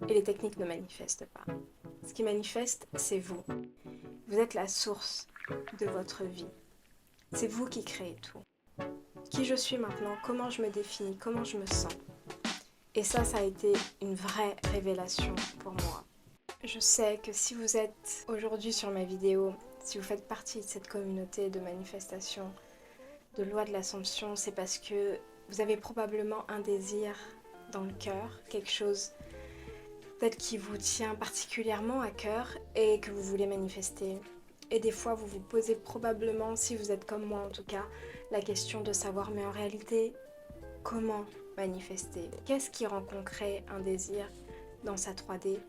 et les techniques ne manifestent pas. Ce qui manifeste, c'est vous. Vous êtes la source de votre vie. C'est vous qui créez tout. Qui je suis maintenant, comment je me définis, comment je me sens. Et ça a été une vraie révélation pour moi. Je sais que si vous êtes aujourd'hui sur ma vidéo, si vous faites partie de cette communauté de manifestation, de loi de l'Assomption, c'est parce que vous avez probablement un désir dans le cœur, quelque chose peut-être qui vous tient particulièrement à cœur et que vous voulez manifester. Et des fois, vous vous posez probablement, si vous êtes comme moi en tout cas, la question de savoir, mais en réalité, comment manifester? Qu'est-ce qui rend concret un désir dans sa 3D?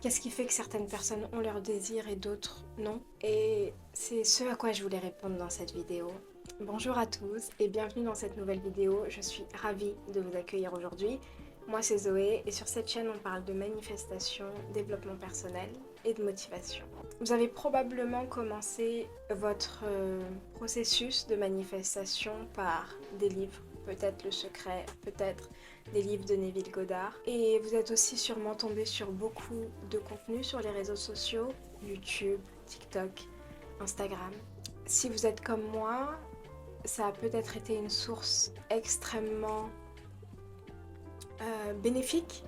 Qu'est-ce qui fait que certaines personnes ont leur désir et d'autres non? Et c'est ce à quoi je voulais répondre dans cette vidéo. Bonjour à tous et bienvenue dans cette nouvelle vidéo. Je suis ravie de vous accueillir aujourd'hui. Moi c'est Zoé et sur cette chaîne on parle de manifestation, développement personnel et de motivation. Vous avez probablement commencé votre processus de manifestation par des livres, peut-être Le Secret, peut-être des livres de Neville Goddard. Et vous êtes aussi sûrement tombé sur beaucoup de contenu sur les réseaux sociaux, YouTube, TikTok, Instagram. Si vous êtes comme moi, ça a peut-être été une source extrêmement bénéfique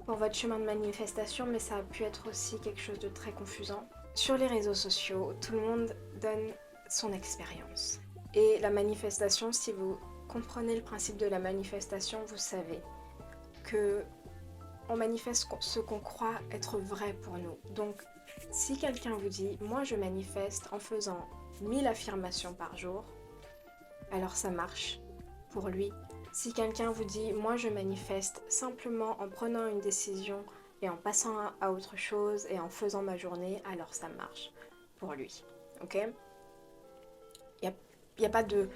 pour votre chemin de manifestation, mais ça a pu être aussi quelque chose de très confusant. Sur les réseaux sociaux, tout le monde donne son expérience. Et la manifestation, si vous comprenez le principe de la manifestation, vous savez que on manifeste ce qu'on croit être vrai pour nous. Donc, si quelqu'un vous dit « moi je manifeste en faisant 1000 affirmations par jour », alors ça marche pour lui. Si quelqu'un vous dit « moi je manifeste simplement en prenant une décision et en passant à autre chose et en faisant ma journée », alors ça marche pour lui. Ok ? Il n'y a pas de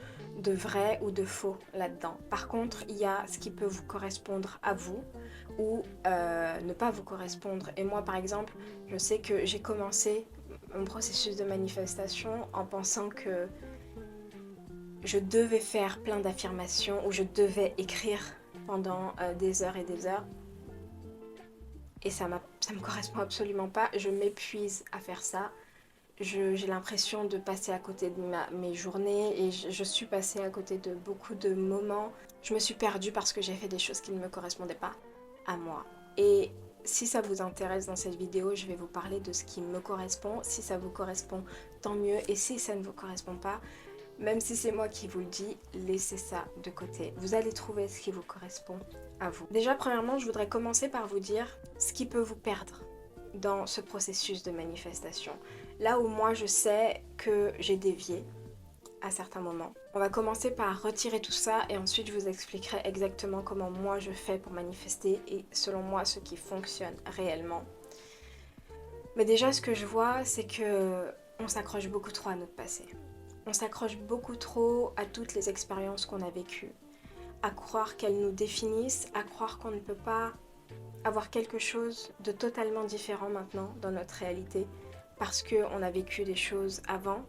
vrai ou de faux là-dedans. Par contre, il y a ce qui peut vous correspondre à vous ou ne pas vous correspondre. Et moi, par exemple, je sais que j'ai commencé mon processus de manifestation en pensant que je devais faire plein d'affirmations ou je devais écrire pendant des heures et des heures. Et ça me correspond absolument pas. Je m'épuise à faire ça. J'ai l'impression de passer à côté de mes journées et je suis passée à côté de beaucoup de moments. Je me suis perdue parce que j'ai fait des choses qui ne me correspondaient pas à moi. Et si ça vous intéresse dans cette vidéo, je vais vous parler de ce qui me correspond. Si ça vous correspond, tant mieux. Et si ça ne vous correspond pas, même si c'est moi qui vous le dis, laissez ça de côté. Vous allez trouver ce qui vous correspond à vous. Déjà, premièrement, je voudrais commencer par vous dire ce qui peut vous perdre dans ce processus de manifestation. Là où moi je sais que j'ai dévié à certains moments. On va commencer par retirer tout ça et ensuite je vous expliquerai exactement comment moi je fais pour manifester et selon moi ce qui fonctionne réellement. Mais déjà ce que je vois c'est que on s'accroche beaucoup trop à notre passé. On s'accroche beaucoup trop à toutes les expériences qu'on a vécues, à croire qu'elles nous définissent, à croire qu'on ne peut pas avoir quelque chose de totalement différent maintenant dans notre réalité parce qu'on a vécu des choses avant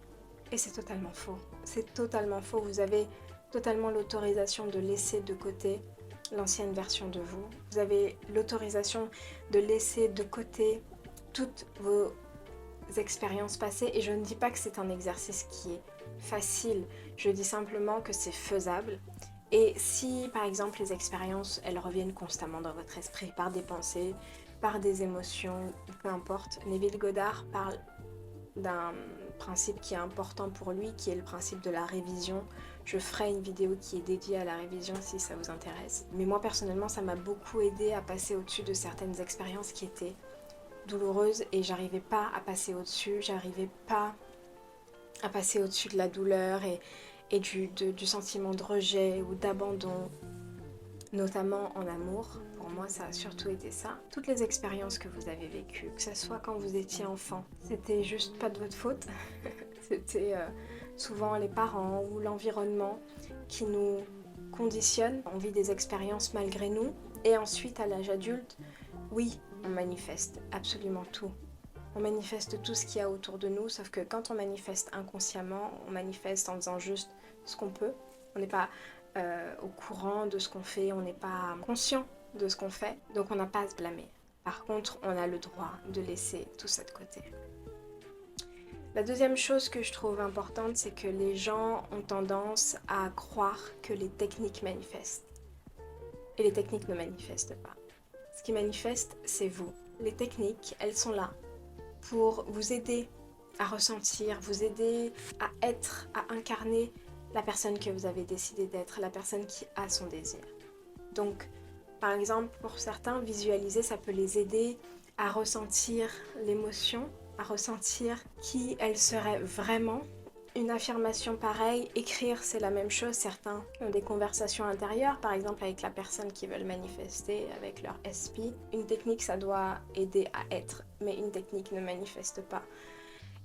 et c'est totalement faux. C'est totalement faux. Vous avez totalement l'autorisation de laisser de côté l'ancienne version de vous. Vous avez l'autorisation de laisser de côté toutes vos expériences passées et je ne dis pas que c'est un exercice qui est facile. Je dis simplement que c'est faisable. Et si par exemple les expériences elles reviennent constamment dans votre esprit par des pensées, par des émotions, peu importe, Neville Goddard parle d'un principe qui est important pour lui, qui est le principe de la révision. Je ferai une vidéo qui est dédiée à la révision si ça vous intéresse. Mais moi personnellement ça m'a beaucoup aidé à passer au-dessus de certaines expériences qui étaient douloureuses et j'arrivais pas à passer au-dessus, j'arrivais pas à passer au-dessus de la douleur et du sentiment de rejet ou d'abandon, notamment en amour. Pour moi, ça a surtout été ça. Toutes les expériences que vous avez vécues, que ce soit quand vous étiez enfant, c'était juste pas de votre faute. C'était souvent les parents ou l'environnement qui nous conditionnent. On vit des expériences malgré nous. Et ensuite, à l'âge adulte, oui, on manifeste absolument tout. On manifeste tout ce qu'il y a autour de nous, sauf que quand on manifeste inconsciemment, on manifeste en faisant juste ce qu'on peut. On n'est pas au courant de ce qu'on fait, on n'est pas conscient de ce qu'on fait, donc on n'a pas à se blâmer. Par contre, on a le droit de laisser tout ça de côté. La deuxième chose que je trouve importante, c'est que les gens ont tendance à croire que les techniques manifestent. Et les techniques ne manifestent pas. Ce qui manifeste, c'est vous. Les techniques, elles sont là pour vous aider à ressentir, vous aider à être, à incarner la personne que vous avez décidé d'être, la personne qui a son désir. Donc, par exemple, pour certains, visualiser, ça peut les aider à ressentir l'émotion, à ressentir qui elle serait vraiment. Une affirmation pareille, écrire c'est la même chose. Certains ont des conversations intérieures, par exemple avec la personne qui veulent manifester, avec leur SP. Une technique, ça doit aider à être, mais une technique ne manifeste pas.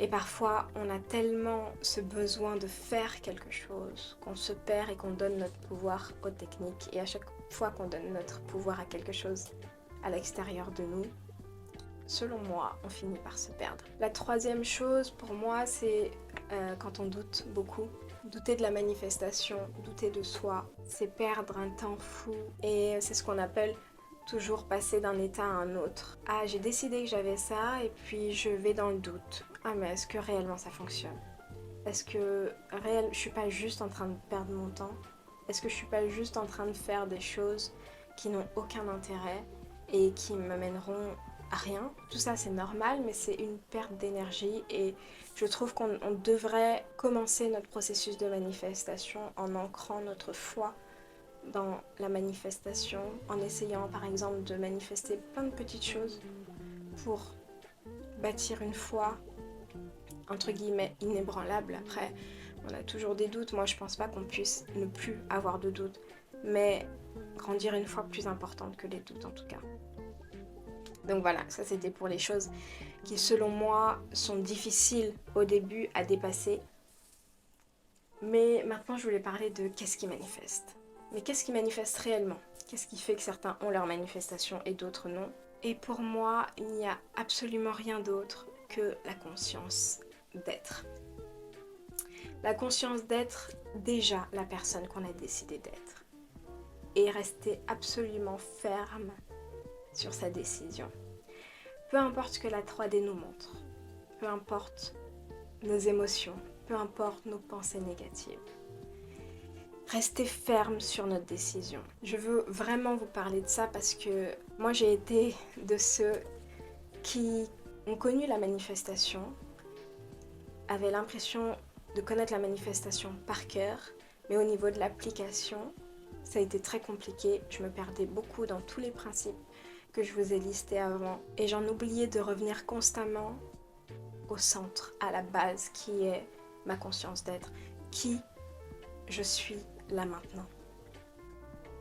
Et parfois, on a tellement ce besoin de faire quelque chose qu'on se perd et qu'on donne notre pouvoir aux techniques. Et à chaque fois qu'on donne notre pouvoir à quelque chose à l'extérieur de nous, selon moi, on finit par se perdre. La troisième chose pour moi, c'est quand on doute beaucoup. Douter de la manifestation, douter de soi, c'est perdre un temps fou. Et c'est ce qu'on appelle toujours passer d'un état à un autre. Ah, j'ai décidé que j'avais ça et puis je vais dans le doute. Ah, mais est-ce que réellement ça fonctionne? Est-ce que je suis pas juste en train de perdre mon temps? Est-ce que je suis pas juste en train de faire des choses qui n'ont aucun intérêt et qui me mèneront à rien? Tout ça c'est normal, mais c'est une perte d'énergie et je trouve qu'on devrait commencer notre processus de manifestation en ancrant notre foi dans la manifestation, en essayant par exemple de manifester plein de petites choses pour bâtir une foi entre guillemets inébranlable. Après, on a toujours des doutes. Moi, je pense pas qu'on puisse ne plus avoir de doutes, mais grandir une foi plus importante que les doutes en tout cas. Donc voilà, ça c'était pour les choses qui selon moi sont difficiles au début à dépasser. Mais maintenant, je voulais parler de qu'est-ce qui manifeste. Mais qu'est-ce qui manifeste réellement? Qu'est-ce qui fait que certains ont leur manifestation et d'autres non? Et pour moi, il n'y a absolument rien d'autre que la conscience d'être. La conscience d'être déjà la personne qu'on a décidé d'être. Et rester absolument ferme sur sa décision. Peu importe ce que la 3D nous montre, peu importe nos émotions, peu importe nos pensées négatives. Rester ferme sur notre décision. Je veux vraiment vous parler de ça parce que moi j'ai été de ceux qui ont connu la manifestation, avaient l'impression de connaître la manifestation par cœur, mais au niveau de l'application, ça a été très compliqué. Je me perdais beaucoup dans tous les principes que je vous ai listés avant et j'en oubliais de revenir constamment au centre, à la base qui est ma conscience d'être, qui je suis là maintenant.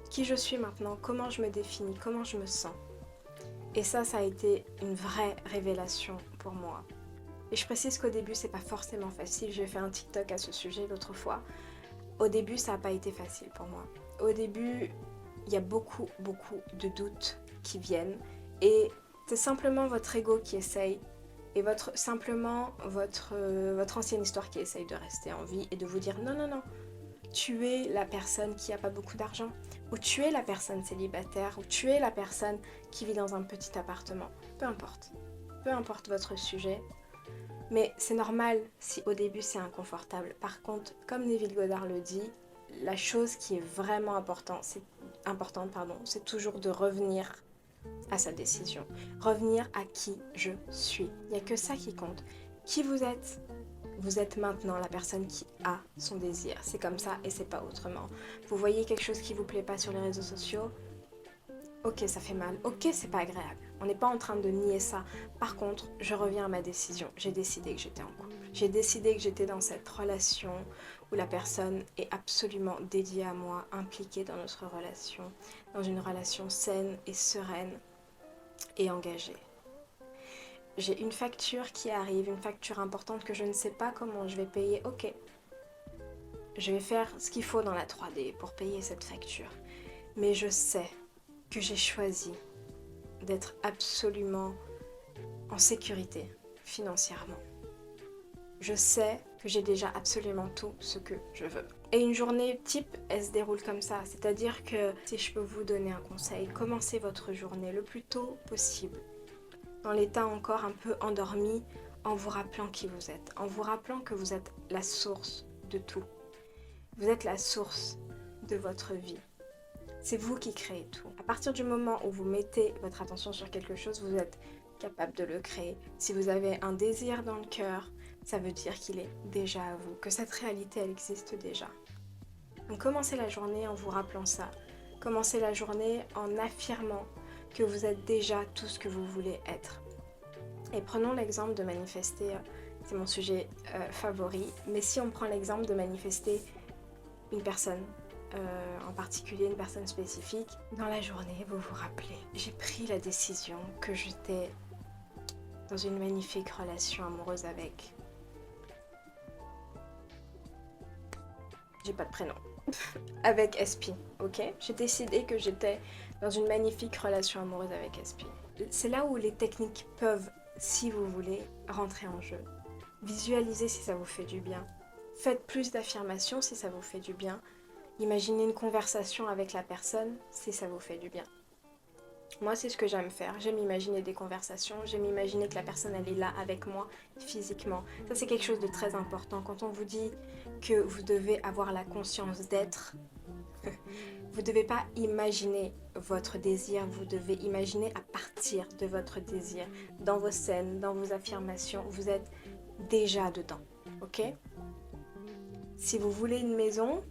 Qui je suis maintenant, comment je me définis, comment je me sens. Et ça a été une vraie révélation pour moi. Et je précise qu'au début, c'est pas forcément facile. J'ai fait un TikTok à ce sujet l'autre fois. Au début, ça n'a pas été facile pour moi. Au début, il y a beaucoup de doutes qui viennent. Et c'est simplement votre ego qui essaye et votre ancienne histoire qui essaye de rester en vie et de vous dire non, tu es la personne qui n'a pas beaucoup d'argent, ou tu es la personne célibataire, ou tu es la personne qui vit dans un petit appartement. Peu importe votre sujet, mais c'est normal si au début c'est inconfortable. Par contre, comme Neville Goddard le dit, la chose qui est vraiment importante, c'est toujours de revenir à sa décision. Revenir à qui je suis. Il n'y a que ça qui compte. Qui vous êtes maintenant la personne qui a son désir. C'est comme ça et c'est pas autrement. Vous voyez quelque chose qui vous plaît pas sur les réseaux sociaux? Ok, ça fait mal. Ok, c'est pas agréable. On n'est pas en train de nier ça. Par contre, je reviens à ma décision. J'ai décidé que j'étais en couple. J'ai décidé que j'étais dans cette relation où la personne est absolument dédiée à moi, impliquée dans notre relation, dans une relation saine et sereine et engagée. J'ai une facture qui arrive, une facture importante que je ne sais pas comment je vais payer. Ok, je vais faire ce qu'il faut dans la 3D pour payer cette facture. Mais je sais que j'ai choisi d'être absolument en sécurité financièrement. Je sais que j'ai déjà absolument tout ce que je veux. Et une journée type, elle se déroule comme ça. C'est-à-dire que si je peux vous donner un conseil, commencez votre journée le plus tôt possible. Dans l'état encore un peu endormi, en vous rappelant qui vous êtes. En vous rappelant que vous êtes la source de tout. Vous êtes la source de votre vie. C'est vous qui créez tout. À partir du moment où vous mettez votre attention sur quelque chose, vous êtes capable de le créer. Si vous avez un désir dans le cœur, ça veut dire qu'il est déjà à vous, que cette réalité, elle existe déjà. Donc commencez la journée en vous rappelant ça. Commencez la journée en affirmant que vous êtes déjà tout ce que vous voulez être. Et prenons l'exemple de manifester, c'est mon sujet favori, mais si on prend l'exemple de manifester une personne, en particulier une personne spécifique, dans la journée, vous vous rappelez, j'ai pris la décision que j'étais dans une magnifique relation amoureuse avec... J'ai pas de prénom. Avec SP, ok? J'ai décidé que j'étais dans une magnifique relation amoureuse avec SP. C'est là où les techniques peuvent, si vous voulez, rentrer en jeu. Visualisez si ça vous fait du bien. Faites plus d'affirmations si ça vous fait du bien. Imaginez une conversation avec la personne si ça vous fait du bien. Moi, c'est ce que j'aime faire. J'aime imaginer des conversations. J'aime imaginer que la personne, elle est là avec moi physiquement. Ça, c'est quelque chose de très important. Quand on vous dit que vous devez avoir la conscience d'être, vous ne devez pas imaginer votre désir. Vous devez imaginer à partir de votre désir. Dans vos scènes, dans vos affirmations, vous êtes déjà dedans. Ok? Si vous voulez une maison,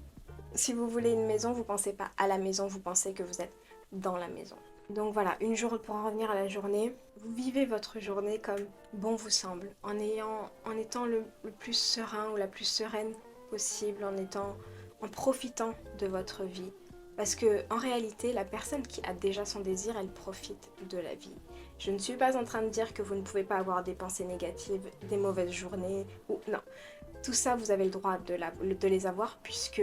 vous ne pensez pas à la maison, vous pensez que vous êtes dans la maison. Donc voilà, pour en revenir à la journée, vous vivez votre journée comme bon vous semble, en étant le plus serein ou la plus sereine possible, en profitant de votre vie. Parce que en réalité, la personne qui a déjà son désir, elle profite de la vie. Je ne suis pas en train de dire que vous ne pouvez pas avoir des pensées négatives, des mauvaises journées, ou non. Tout ça, vous avez le droit de les avoir puisque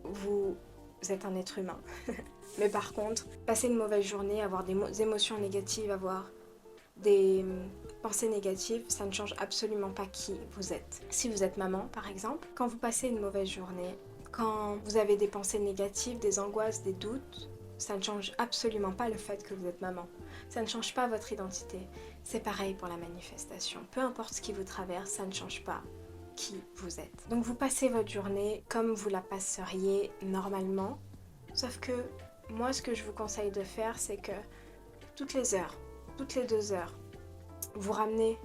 vous êtes un être humain. Mais par contre, passer une mauvaise journée, avoir des émotions négatives, avoir des pensées négatives, ça ne change absolument pas qui vous êtes. Si vous êtes maman, par exemple, quand vous passez une mauvaise journée, quand vous avez des pensées négatives, des angoisses, des doutes, ça ne change absolument pas le fait que vous êtes maman. Ça ne change pas votre identité. C'est pareil pour la manifestation. Peu importe ce qui vous traverse, ça ne change pas qui vous êtes. Donc vous passez votre journée comme vous la passeriez normalement, sauf que moi ce que je vous conseille de faire, c'est que toutes les 2 heures, vous ramenez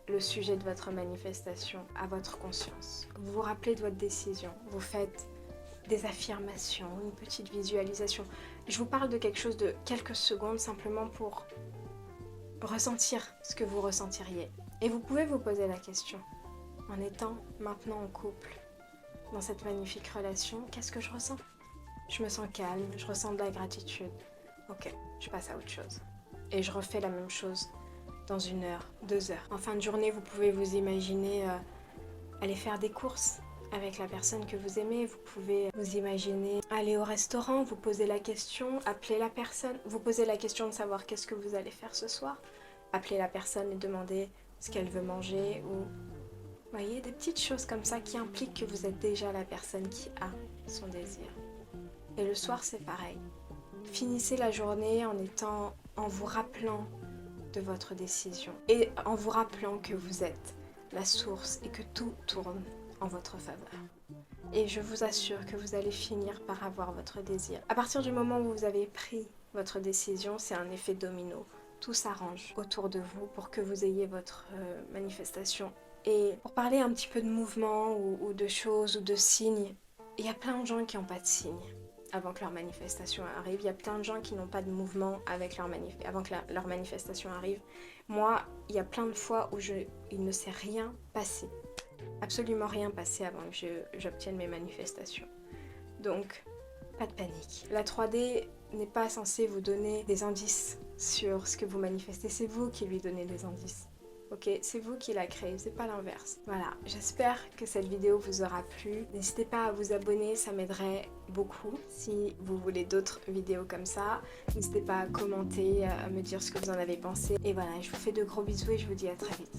le sujet de votre manifestation à votre conscience. Vous vous rappelez de votre décision, vous faites des affirmations, une petite visualisation. Je vous parle de quelque chose de quelques secondes simplement pour ressentir ce que vous ressentiriez. Et vous pouvez vous poser la question, en étant maintenant en couple, dans cette magnifique relation, qu'est-ce que je ressens? Je me sens calme, je ressens de la gratitude. Ok, je passe à autre chose. Et je refais la même chose dans 1 heure, 2 heures. En fin de journée, vous pouvez vous imaginer aller faire des courses avec la personne que vous aimez. Vous pouvez vous imaginer aller au restaurant, vous poser la question, appeler la personne, vous poser la question de savoir qu'est-ce que vous allez faire ce soir. Appeler la personne et demander ce qu'elle veut manger ou... Vous voyez, des petites choses comme ça qui impliquent que vous êtes déjà la personne qui a son désir. Et le soir, c'est pareil. Finissez la journée en vous rappelant de votre décision et en vous rappelant que vous êtes la source et que tout tourne en votre faveur. Et je vous assure que vous allez finir par avoir votre désir. À partir du moment où vous avez pris votre décision, c'est un effet domino. Tout s'arrange autour de vous pour que vous ayez votre manifestation. Et pour parler un petit peu de mouvement ou de choses ou de signes, il y a plein de gens qui n'ont pas de signes avant que leur manifestation arrive. Il y a plein de gens qui n'ont pas de mouvement avant que leur manifestation arrive. Moi, il y a plein de fois où il ne s'est rien passé. Absolument rien passé avant que j'obtienne mes manifestations. Donc, pas de panique. La 3D n'est pas censée vous donner des indices sur ce que vous manifestez. C'est vous qui lui donnez des indices. Ok, c'est vous qui l'a créé, c'est pas l'inverse. Voilà, j'espère que cette vidéo vous aura plu. N'hésitez pas à vous abonner, ça m'aiderait beaucoup. Si vous voulez d'autres vidéos comme ça, n'hésitez pas à commenter, à me dire ce que vous en avez pensé. Et voilà, je vous fais de gros bisous et je vous dis à très vite.